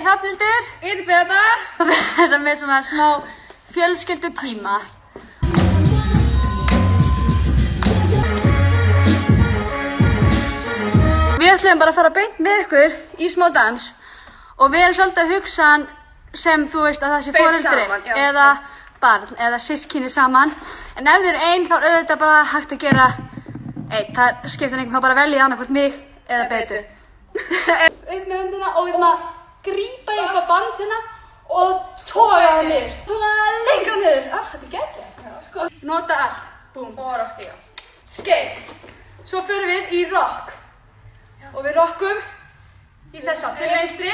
Hrafnhildur. Ég heiti Beata. Við erum með svona smá fjölskyldutíma. Við ætlum bara að fara beint með ykkur í smá dans og við erum svolítið að hugsa sem þú veist að það sé foreldri eða barn eða systkini saman. En ef þið eru ein þá er auðvitað bara hægt að gera einn. Það skiptir einhvern þá bara veljið annarkvort mig eða Betu. Upp með höndina og við ætlum að grípa í eitthvað band hérna og toga það niður. Toga það lengra niður. Þetta er geggjað. Sko, nota allt. Búm. Og rock, já. Skate. Svo förum við í rock. Og við rockum í þessa til vinstri.